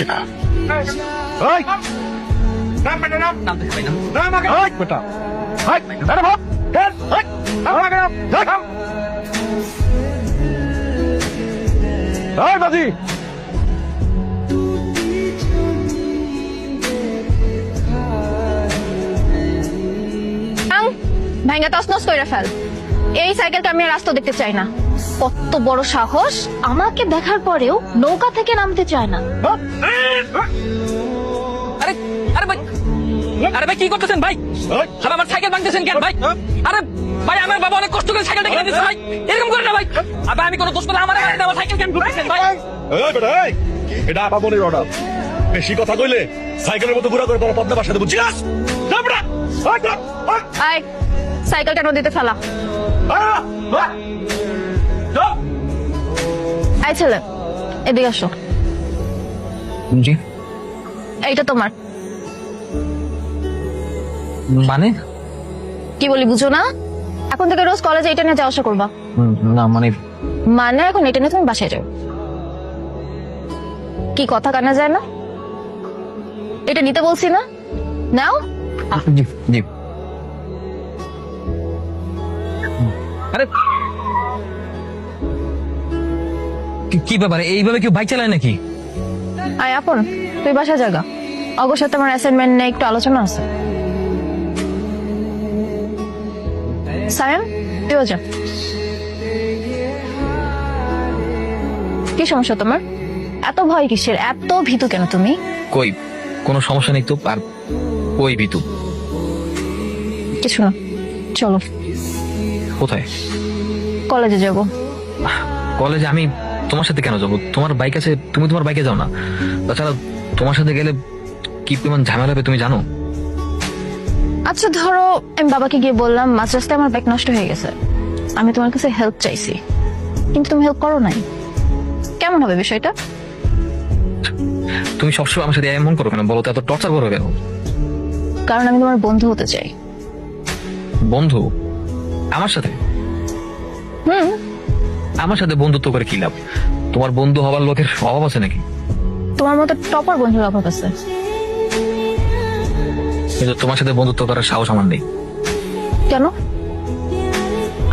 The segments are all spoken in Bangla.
কিনা বাজি ভাঙ্গা তছনছ কইরা ফেল। এই সাইকেলটা আমি আর রাস্তা দেখতে চাই না। কত বড় সাহস, আমাকে দেখার পরেও নৌকা থেকে নামতে চায় না। আরে আরে ভাই, আরে ভাই কি করতেছেন ভাই? আরে আমার সাইকেল ভাঙতেছেন কেন ভাই? আরে ভাই আমার বাবা অনেক কষ্ট করে সাইকেলটা কিনে দিয়েছে ভাই, এরকম করে না ভাই। আবার আমি কোনো দোষ করে আমার সাইকেল কেন ঘুরতেছেন ভাই? এটা আপামনির অর্ডার। বেশি কথা কইলে সাইকেলের মতো ঘোরা করে তোমার পদ্মা বাসাতে বুঝছিস? আয় সাইকেলটা নদীতে ফেলা। আয় ছেলে, এদিকে আসো। জি এইটা তোমার। মানে? কি বলি বুঝো না? এখন থেকে রোজ কলেজে এটা নিয়ে যাওয়া আসা করবা। না মানে মানে এখন এটা নিয়ে তুমি বাসায় যাও। কি কথা কানা যায় না? এটা নিতে বলছি না, নাও। জি জি। আরে কি ব্যাপার, এইভাবে কেউ বাইক চালায় নাকি? আয় আপন, তুই বাসা জায়গা। অগোর সাথে আমার অ্যাসাইনমেন্ট নিয়ে একটু আলোচনা আছে। সায়ন, তুইও যা। কি সমস্যা তোমার? এত ভয় কিসের? এত ভীতু কেন তুমি? কই কোনো সমস্যা নেই তো। আর কই ভিতু? কিছু না, চলো কোথায়? কলেজে যাব। কলেজে আমি তোমার সাথে কেন যাবো? তোমার বাইক আছে, তুমি তোমার বাইকে যাও না। তাছাড়া তোমার সাথে গেলে কি পরিমাণ ঝামেলা হবে তুমি জানো? আচ্ছা ধরো আমি বাবাকে গিয়ে বললাম মাঝ রাস্তায় আমার বাইক নষ্ট হয়ে গেছে, আমি তোমার কাছে হেল্প চাইছি, কিন্তু তুমি হেল্প করো নাই। কেমন হবে বিষয়টা? তুমি সবসময় আমার সাথে এমন করো কেন বলো তো? এত টর্চার করো কেন? কারণ আমি তোমার বন্ধু হতে চাই। বন্ধু আমার সাথে? হুম, আমার সাথে বন্ধুত্ব করে কি লাভ? তোমার বন্ধু হবার লোকের অভাব আছে নাকি? তোমার মতো টপার বন্ধুর অভাব আছে। কিন্তু তোমার সাথে বন্ধুত্ব করার সাহস আমার নেই। কেন?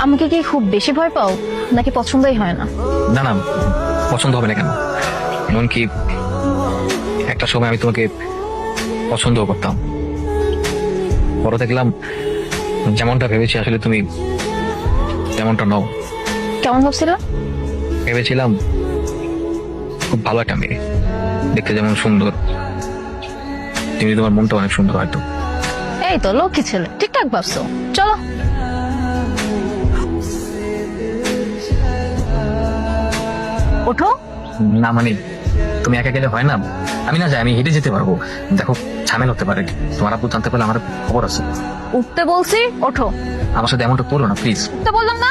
আমাকে কি খুব বেশি ভয় পাও নাকি পছন্দই হয় না? না না, পছন্দ হবে না কেন? এমনকি একটা সময় আমি তোমাকে পছন্দও করতাম, পরে দেখলাম যেমনটা ভেবেছি আসলে তুমি তেমনটা নও। কেমন ভাবছিল? ভেবেছিলাম খুব ভালো একটা মেয়ে, দেখতে যেমন সুন্দর, তুমি তোমার মনটা অনেক সুন্দর হয়তো। এই তো লক্ষ্মী ছেলে, ঠিকঠাক ভাবছো। চলো ওঠো। না মানে তুমি একা গেলে হয় না, আমি না যাই, আমি হেঁটে যেতে পারবো। দেখো ঝামেলা হতে পারে, তোমার আব্বু জানতে পারলে আমার খবর আছে। উঠতে বলছি, ওঠো। আমার সাথে এমনটা করো না প্লিজ। উঠতে বললাম না?